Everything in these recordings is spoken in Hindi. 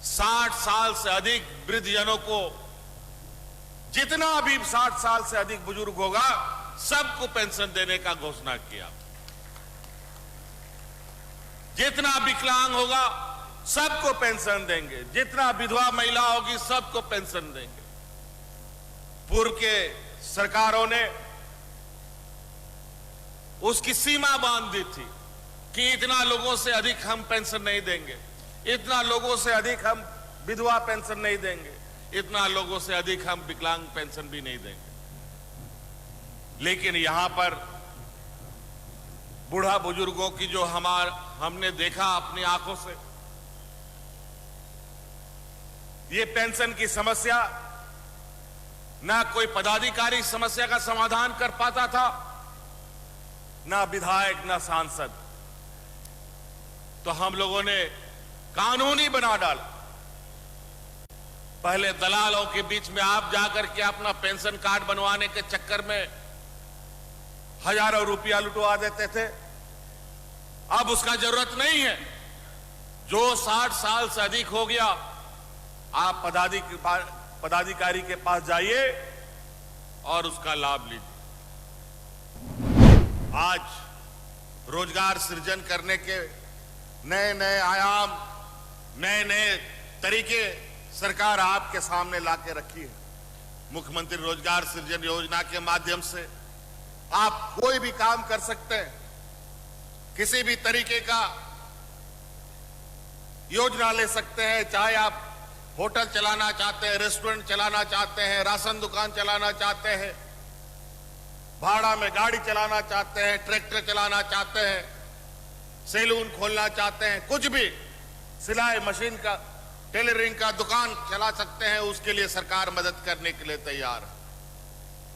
60 साल से अधिक वृद्धजनों को, जितना भी 60 साल से अधिक बुजुर्ग होगा सबको पेंशन देने का घोषणा किया। जितना विकलांग होगा सबको पेंशन देंगे, जितना विधवा महिला होगी सबको पेंशन देंगे। पूर्व के सरकारों ने उसकी सीमा बांध दी थी कि इतना लोगों से अधिक हम पेंशन नहीं देंगे, इतना लोगों से अधिक हम विधवा पेंशन नहीं देंगे, इतना लोगों से अधिक हम विकलांग पेंशन भी नहीं देंगे। लेकिन यहां पर बूढ़ा बुजुर्गों की जो हमने देखा अपनी आंखों से, ये पेंशन की समस्या ना कोई पदाधिकारी समस्या का समाधान कर पाता था, ना विधायक ना सांसद। तो हम लोगों ने कानूनी बना डाला। पहले दलालों के बीच में आप जाकर के अपना पेंशन कार्ड बनवाने के चक्कर में हजारों रुपया लुटवा देते थे। अब उसका जरूरत नहीं है। जो 60 साल से अधिक हो गया, आप पदाधिकारी के पास जाइए और उसका लाभ लीजिए। आज रोजगार सृजन करने के नए नए आयाम, नए नए तरीके सरकार आपके सामने लाके रखी है। मुख्यमंत्री रोजगार सृजन योजना के माध्यम से आप कोई भी काम कर सकते हैं। किसी भी तरीके का योजना ले सकते हैं, चाहे आप होटल चलाना चाहते हैं, रेस्टोरेंट चलाना चाहते हैं, राशन दुकान चलाना चाहते हैं, भाड़ा में गाड़ी चलाना चाहते हैं, ट्रैक्टर चलाना चाहते हैं, सैलून खोलना चाहते हैं, कुछ भी, सिलाई मशीन का, टेलरिंग का दुकान चला सकते हैं। उसके लिए सरकार मदद करने के लिए तैयार है।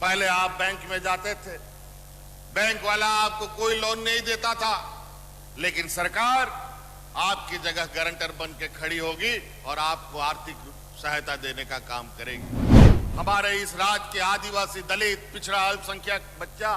पहले आप बैंक में जाते थे, बैंक वाला आपको कोई लोन नहीं देता था, लेकिन सरकार आपकी जगह गारंटर बन के खड़ी होगी और आपको आर्थिक सहायता देने का काम करेगी। हमारे इस राज्य के आदिवासी, दलित, पिछड़ा, अल्पसंख्यक बच्चा,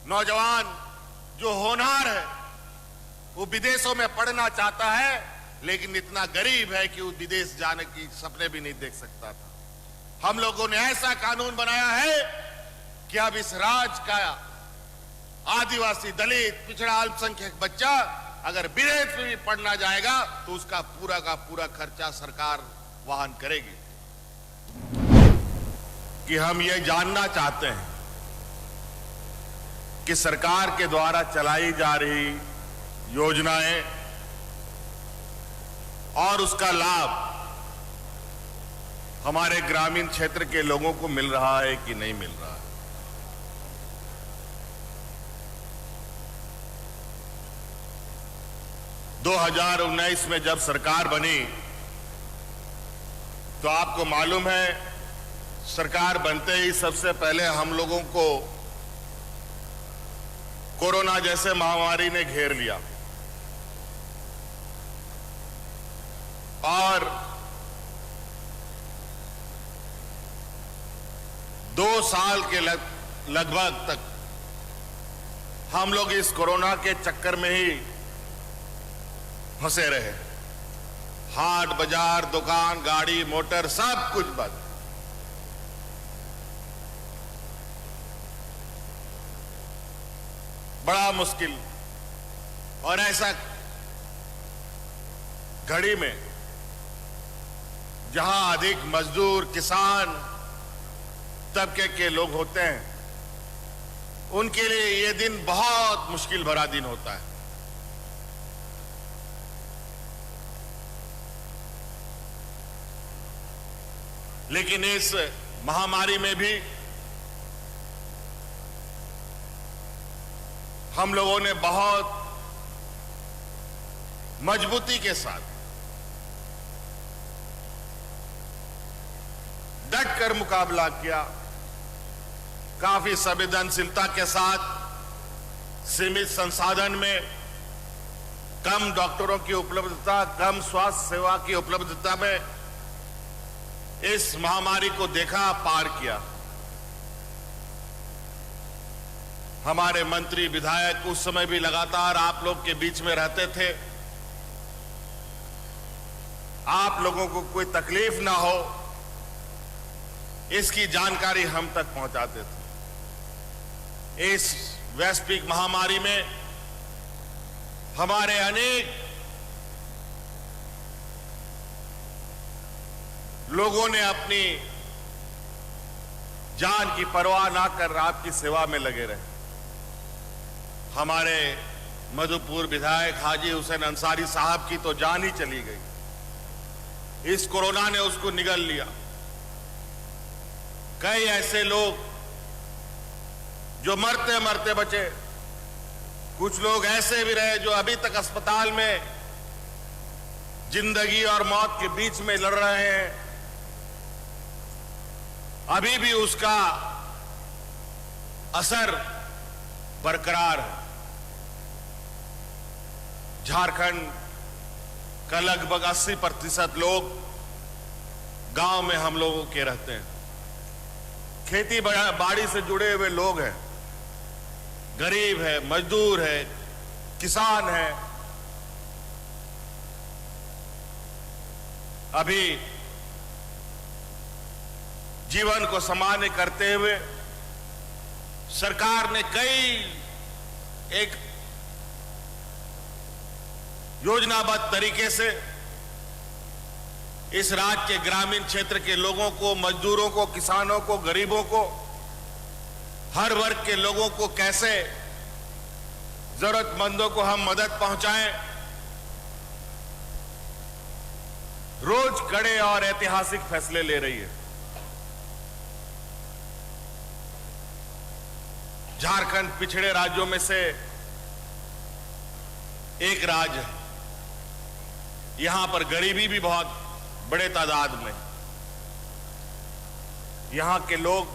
नौजवान जो होनहार है, वो विदेशों में पढ़ना चाहता है, लेकिन इतना गरीब है कि वो विदेश जाने की सपने भी नहीं देख सकता था। हम लोगों ने ऐसा कानून बनाया है कि अब इस राज्य का आदिवासी, दलित, पिछड़ा, अल्पसंख्यक बच्चा अगर विदेश में भी पढ़ना जाएगा तो उसका पूरा का पूरा खर्चा सरकार वहन करेगी। कि हम ये जानना चाहते हैं कि सरकार के द्वारा चलाई जा रही योजनाएं और उसका लाभ हमारे ग्रामीण क्षेत्र के लोगों को मिल रहा है कि नहीं मिल रहा है। दो 2019 में जब सरकार बनी तो आपको मालूम है, सरकार बनते ही सबसे पहले हम लोगों को कोरोना जैसे महामारी ने घेर लिया और 2 साल के लगभग तक हम लोग इस कोरोना के चक्कर में ही फंसे रहे। हाट बाजार, दुकान, गाड़ी, मोटर सब कुछ बंद। बड़ा मुश्किल। और ऐसा घड़ी में जहां अधिक मजदूर, किसान तबके के लोग होते हैं, उनके लिए यह दिन बहुत मुश्किल भरा दिन होता है। लेकिन इस महामारी में भी हम लोगों ने बहुत मजबूती के साथ डट कर मुकाबला किया। काफी संवेदनशीलता के साथ, सीमित संसाधन में, कम डॉक्टरों की उपलब्धता, कम स्वास्थ्य सेवा की उपलब्धता में इस महामारी को देखा, पार किया। हमारे मंत्री, विधायक उस समय भी लगातार आप लोग के बीच में रहते थे आप लोगों को कोई तकलीफ ना हो, इसकी जानकारी हम तक पहुंचाते थे। इस वैश्विक महामारी में हमारे अनेक लोगों ने अपनी जान की परवाह ना कर आपकी सेवा में लगे रहे। हमारे मधुपुर विधायक हाजी हुसैन अंसारी साहब की तो जान ही चली गई, इस कोरोना ने उसको निगल लिया। कई ऐसे लोग जो मरते मरते बचे, कुछ लोग ऐसे भी रहे जो अभी तक अस्पताल में जिंदगी और मौत के बीच में लड़ रहे हैं। अभी भी उसका असर बरकरार है। झारखंड का लगभग 80% लोग गांव में हम लोगों के रहते हैं। खेती बाड़ी से जुड़े हुए लोग हैं, गरीब है, मजदूर है, किसान है। अभी जीवन को सामान्य करते हुए सरकार ने कई एक योजनाबद्ध तरीके से इस राज्य के ग्रामीण क्षेत्र के लोगों को, मजदूरों को, किसानों को, गरीबों को, हर वर्ग के लोगों को कैसे जरूरतमंदों को हम मदद पहुंचाएं, रोज कड़े और ऐतिहासिक फैसले ले रही है। झारखंड पिछड़े राज्यों में से एक राज्य है। यहां पर गरीबी भी बहुत बड़े तादाद में। यहां के लोग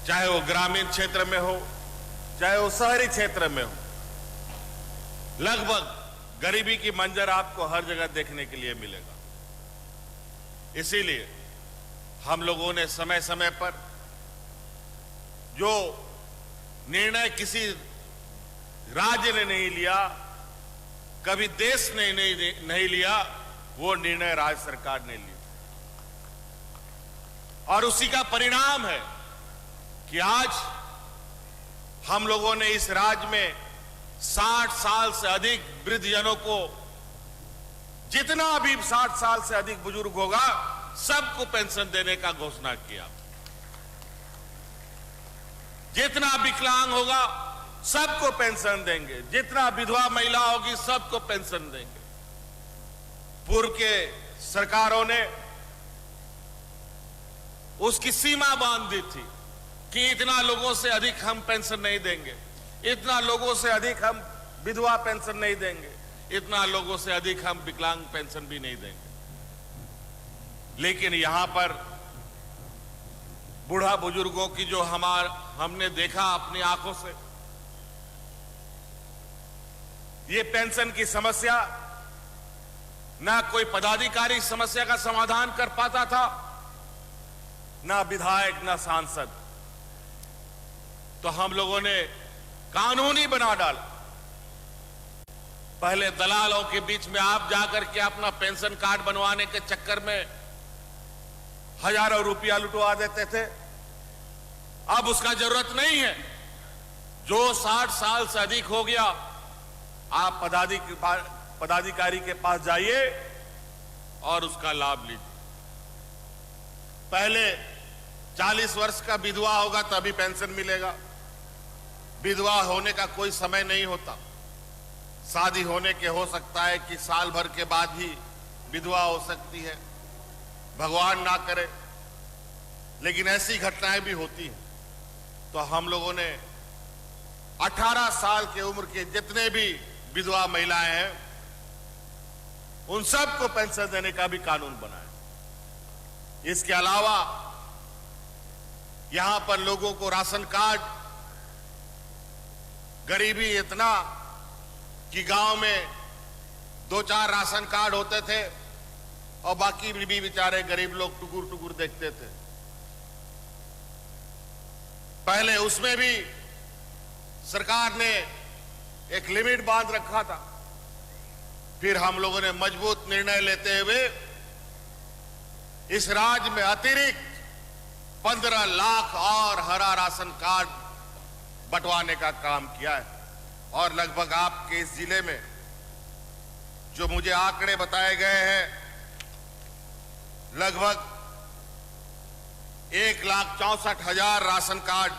चाहे वो ग्रामीण क्षेत्र में हो, चाहे वो शहरी क्षेत्र में हो, लगभग गरीबी की मंजर आपको हर जगह देखने के लिए मिलेगा। इसीलिए हम लोगों ने समय समय पर जो निर्णय किसी राज्य ने नहीं लिया, कभी देश ने नहीं लिया, वो निर्णय राज्य सरकार ने लिया। और उसी का परिणाम है कि आज हम लोगों ने इस राज्य में 60 साल से अधिक वृद्धजनों को, जितना भी 60 साल से अधिक बुजुर्ग होगा, सबको पेंशन देने का घोषणा किया। जितना विकलांग होगा सबको पेंशन देंगे, जितना विधवा महिला होगी सबको पेंशन देंगे। पूर्व के सरकारों ने उसकी सीमा बांध दी थी कि इतना लोगों से अधिक हम पेंशन नहीं देंगे, इतना लोगों से अधिक हम विधवा पेंशन नहीं देंगे, इतना लोगों से अधिक हम विकलांग पेंशन भी नहीं देंगे। लेकिन यहां पर बूढ़ा बुजुर्गों की जो हमने देखा अपनी आंखों से, ये पेंशन की समस्या ना कोई पदाधिकारी समस्या का समाधान कर पाता था, ना विधायक, ना सांसद। तो हम लोगों ने कानूनी बना डाला। पहले दलालों के बीच में आप जाकर के अपना पेंशन कार्ड बनवाने के चक्कर में हजारों रुपया लुटवा देते थे। अब उसका जरूरत नहीं है। जो 60 साल से अधिक हो गया, आप पदाधिकारी के पास जाइए और उसका लाभ लीजिए। पहले 40 वर्ष का विधवा होगा तभी पेंशन मिलेगा। विधवा होने का कोई समय नहीं होता। शादी होने के हो सकता है कि साल भर के बाद ही विधवा हो सकती है, भगवान ना करे, लेकिन ऐसी घटनाएं भी होती हैं। तो हम लोगों ने 18 साल की उम्र के जितने भी विधवा महिलाएं हैं, उन सबको पेंशन देने का भी कानून बनाया। इसके अलावा यहां पर लोगों को राशन कार्ड, गरीबी इतना कि गांव में 2-4 राशन कार्ड होते थे और बाकी भी बेचारे गरीब लोग टुकुर टुकुर देखते थे। पहले उसमें भी सरकार ने एक लिमिट बांध रखा था। फिर हम लोगों ने मजबूत निर्णय लेते हुए इस राज्य में अतिरिक्त 15 लाख और हरा राशन कार्ड बंटवाने का काम किया है। और लगभग आपके इस जिले में जो मुझे आंकड़े बताए गए हैं, लगभग 1,64,000 राशन कार्ड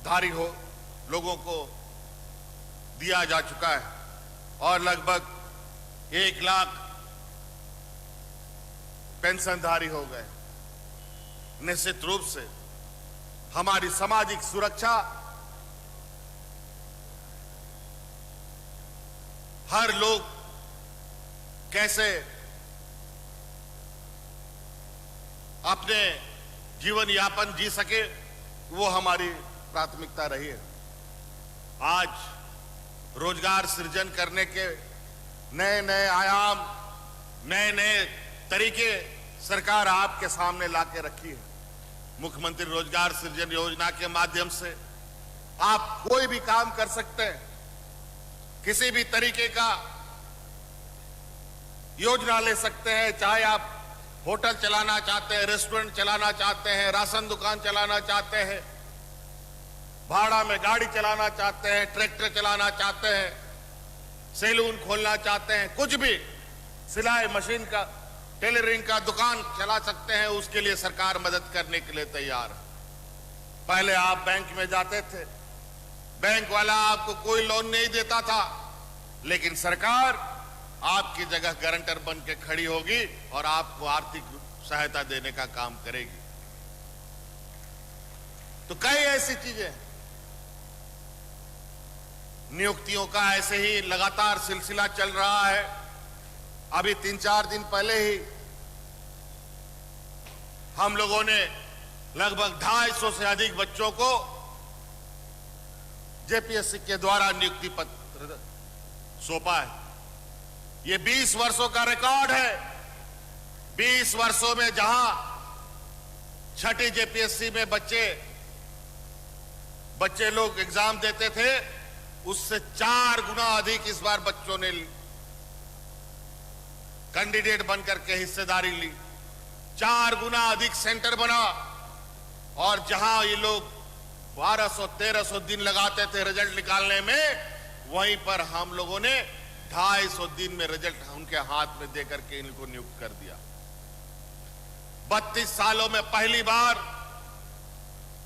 धारी हो लोगों को दिया जा चुका है और लगभग 1 लाख पेंशनधारी हो गए। निश्चित रूप से हमारी सामाजिक सुरक्षा हर लोग कैसे अपने जीवन यापन जी सके, वो हमारी प्राथमिकता रही है। आज रोजगार सृजन करने के नए नए आयाम, नए नए तरीके सरकार आपके सामने लाके रखी है। मुख्यमंत्री रोजगार सृजन योजना के माध्यम से आप कोई भी काम कर सकते हैं। किसी भी तरीके का योजना ले सकते हैं, चाहे आप होटल चलाना चाहते हैं, रेस्टोरेंट चलाना चाहते हैं, राशन दुकान चलाना चाहते हैं, भाड़ा में गाड़ी चलाना चाहते हैं, ट्रैक्टर चलाना चाहते हैं, सैलून खोलना चाहते हैं, कुछ भी, सिलाई मशीन का, टेलरिंग का दुकान चला सकते हैं। उसके लिए सरकार मदद करने के लिए तैयार है। पहले आप बैंक में जाते थे, बैंक वाला आपको कोई लोन नहीं देता था, लेकिन सरकार आपकी जगह गारंटर बन के खड़ी होगी और आपको आर्थिक सहायता देने का काम करेगी। तो कई ऐसी चीजें, नियुक्तियों का ऐसे ही लगातार सिलसिला चल रहा है। अभी 3-4 दिन पहले ही हम लोगों ने लगभग 250 से अधिक बच्चों को जेपीएससी के द्वारा नियुक्ति पत्र सौंपा है। ये 20 वर्षों का रिकॉर्ड है। 20 वर्षों में जहां छठी जेपीएससी में बच्चे लोग एग्जाम देते थे, उससे 4 गुना अधिक इस बार बच्चों ने कैंडिडेट बनकर के हिस्सेदारी ली। 4 गुना अधिक सेंटर बना और जहां ये लोग 1200-1300 दिन लगाते थे रिजल्ट निकालने में, वहीं पर हम लोगों ने 250 दिन में रिजल्ट उनके हाथ में देकर के इनको नियुक्त कर दिया। 32 सालों में पहली बार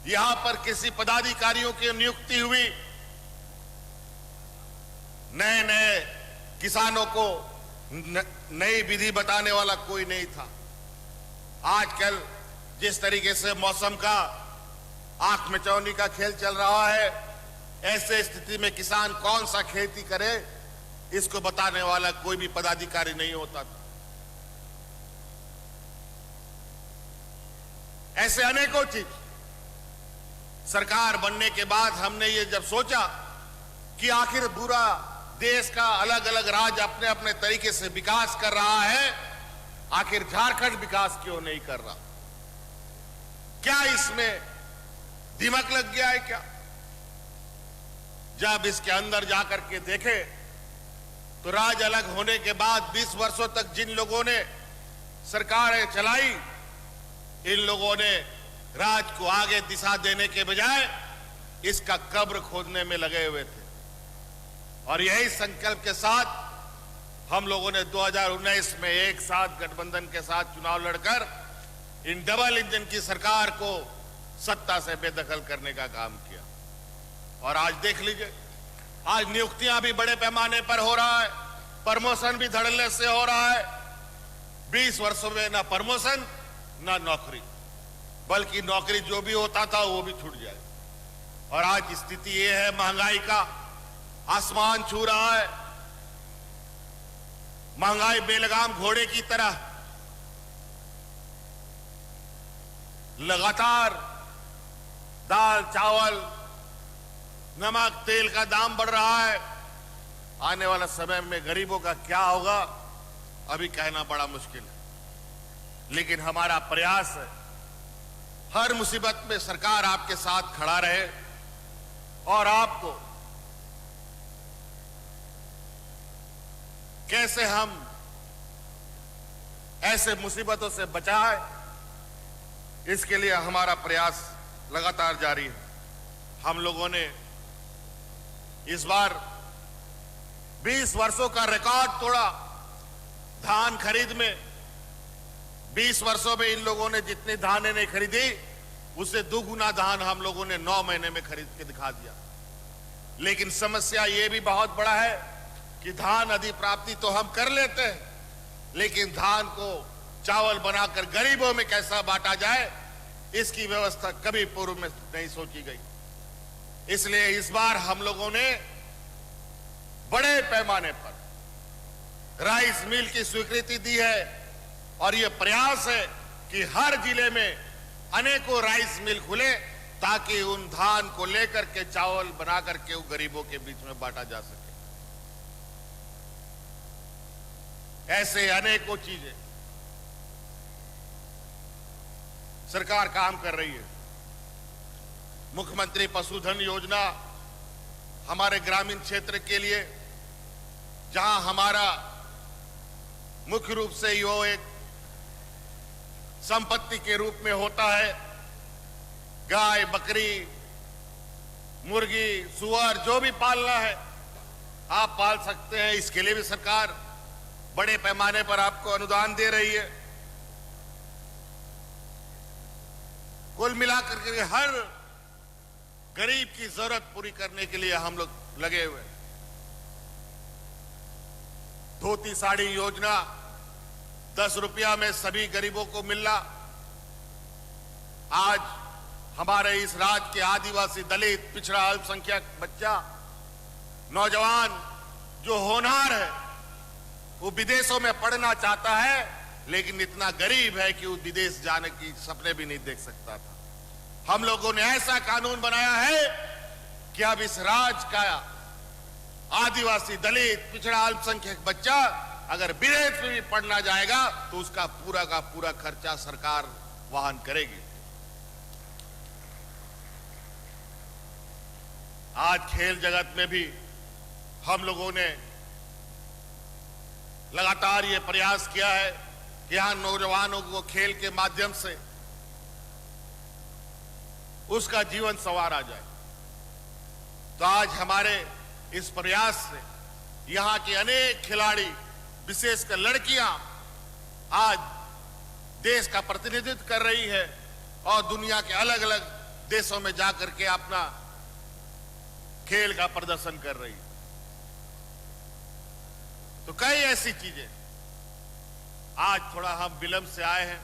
यहां पर किसी पदाधिकारियों की नियुक्ति हुई। नए नए किसानों को नई विधि बताने वाला कोई नहीं था। आजकल जिस तरीके से मौसम का आंख मिचौनी का खेल चल रहा है, ऐसे स्थिति में किसान कौन सा खेती करे, इसको बताने वाला कोई भी पदाधिकारी नहीं होता था। ऐसे अनेकों चीज सरकार बनने के बाद हमने ये जब सोचा कि आखिर पूरा देश का अलग अलग राज्य अपने अपने तरीके से विकास कर रहा है, आखिर झारखंड विकास क्यों नहीं कर रहा? क्या इसमें दिमाग लग गया है क्या? जब इसके अंदर जाकर के देखे तो राज्य अलग होने के बाद 20 वर्षों तक जिन लोगों ने सरकारें चलाई, इन लोगों ने राज्य को आगे दिशा देने के बजाय इसका कब्र खोदने में लगे हुए थे। और यही संकल्प के साथ हम लोगों ने 2019 में एक साथ गठबंधन के साथ चुनाव लड़कर इन डबल इंजन की सरकार को सत्ता से बेदखल करने का काम किया। और आज देख लीजिए, आज नियुक्तियां भी बड़े पैमाने पर हो रहा है, प्रमोशन भी धड़ल्ले से हो रहा है। 20 वर्षों में ना प्रमोशन ना नौकरी, बल्कि नौकरी जो भी होता था वो भी छूट जाए। और आज स्थिति ये है, महंगाई का आसमान छू रहा है। महंगाई बेलगाम घोड़े की तरह लगातार दाल, चावल, नमक, तेल का दाम बढ़ रहा है। आने वाला समय में गरीबों का क्या होगा, अभी कहना बड़ा मुश्किल है। लेकिन हमारा प्रयास है हर मुसीबत में सरकार आपके साथ खड़ा रहे, और आपको कैसे हम ऐसे मुसीबतों से बचाएं, इसके लिए हमारा प्रयास लगातार जारी है। हम लोगों ने इस बार 20 वर्षों का रिकॉर्ड तोड़ा धान खरीद में। 20 वर्षों में इन लोगों ने जितनी धान नहीं खरीदी, उससे दुगुना धान हम लोगों ने 9 महीने में खरीद के दिखा दिया। लेकिन समस्या ये भी बहुत बड़ा है कि धान अधिप्राप्ति तो हम कर लेते हैं, लेकिन धान को चावल बनाकर गरीबों में कैसा बांटा जाए, इसकी व्यवस्था कभी पूर्व में नहीं सोची गई। इसलिए इस बार हम लोगों ने बड़े पैमाने पर राइस मिल की स्वीकृति दी है और यह प्रयास है कि हर जिले में अनेकों राइस मिल खुले ताकि उन धान को लेकर के चावल बना करके वो गरीबों के बीच में बांटा जा सके। ऐसे अनेकों चीजें सरकार काम कर रही है। मुख्यमंत्री पशुधन योजना हमारे ग्रामीण क्षेत्र के लिए, जहां हमारा मुख्य रूप से यो एक संपत्ति के रूप में होता है, गाय, बकरी, मुर्गी, सुअर जो भी पालना है आप पाल सकते हैं। इसके लिए भी सरकार बड़े पैमाने पर आपको अनुदान दे रही है। कुल मिलाकर के हर गरीब की जरूरत पूरी करने के लिए हम लोग लगे हुए। धोती साड़ी योजना 10 रुपया में सभी गरीबों को मिलना। आज हमारे इस राज्य के आदिवासी, दलित, पिछड़ा, अल्पसंख्यक बच्चा, नौजवान जो होनहार है, वो विदेशों में पढ़ना चाहता है, लेकिन इतना गरीब है कि वो विदेश जाने की सपने भी नहीं देख सकता था। हम लोगों ने ऐसा कानून बनाया है कि अब इस राज्य का आदिवासी, दलित, पिछड़ा, अल्पसंख्यक बच्चा अगर विदेश में भी पढ़ना जाएगा तो उसका पूरा का पूरा खर्चा सरकार वहन करेगी। आज खेल जगत में भी हम लोगों ने लगातार ये प्रयास किया है कि यहां नौजवानों को खेल के माध्यम से उसका जीवन संवारा जाए। तो आज हमारे इस प्रयास से यहां के अनेक खिलाड़ी, विशेषकर लड़कियां, आज देश का प्रतिनिधित्व कर रही है और दुनिया के अलग अलग देशों में जाकर के अपना खेल का प्रदर्शन कर रही है। तो कई ऐसी चीजें आज थोड़ा हम विलंब से आए हैं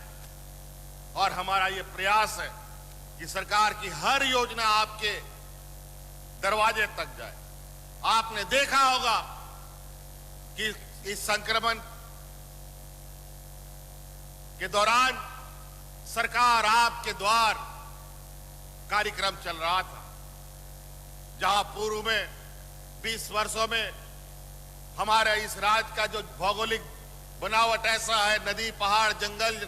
और हमारा यह प्रयास है कि सरकार की हर योजना आपके दरवाजे तक जाए। आपने देखा होगा कि इस संक्रमण के दौरान सरकार आपके द्वार कार्यक्रम चल रहा था, जहां पूर्व में 20 वर्षों में हमारे इस राज्य का जो भौगोलिक बनावट ऐसा है, नदी, पहाड़, जंगल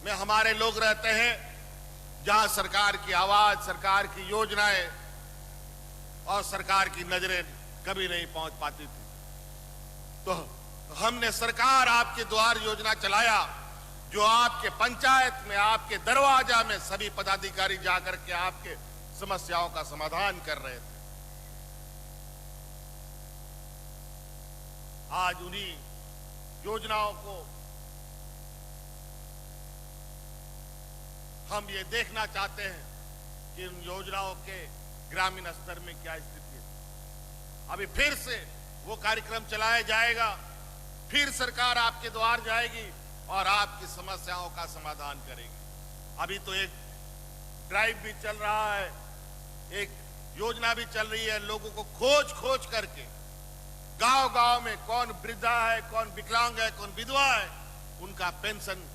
में हमारे लोग रहते हैं, जहां सरकार की आवाज, सरकार की योजनाएं और सरकार की नजरें कभी नहीं पहुंच पाती थी। तो हमने सरकार आपके द्वार योजना चलाया, जो आपके पंचायत में, आपके दरवाजा में सभी पदाधिकारी जाकर के आपके समस्याओं का समाधान कर रहे थे। आज उन्हीं योजनाओं को हम ये देखना चाहते हैं कि उन योजनाओं के ग्रामीण स्तर में क्या स्थिति है। अभी फिर से वो कार्यक्रम चलाया जाएगा, फिर सरकार आपके द्वार जाएगी और आपकी समस्याओं का समाधान करेगी। अभी तो एक ड्राइव भी चल रहा है, एक योजना भी चल रही है, लोगों को खोज खोज करके गांव गांव में कौन वृद्धा है, कौन विकलांग है, कौन विधवा है, उनका पेंशन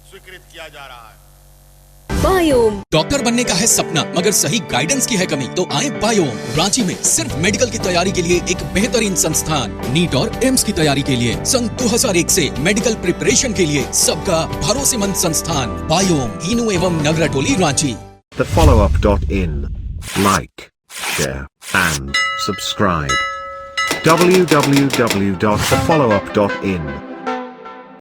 स्वीकृत किया जा रहा है। बायोम। डॉक्टर बनने का है सपना, मगर सही गाइडेंस की है कमी, तो आए बायोम। रांची में सिर्फ मेडिकल की तैयारी के लिए एक बेहतरीन संस्थान, नीट और एम्स की तैयारी के लिए सन 2001 से मेडिकल प्रिपरेशन के लिए सबका भरोसेमंद संस्थान बायोम, इनू एवं नगरा टोली, Ranchi. TheFollowUp.in. Like, share, and subscribe. www.thefollowup.in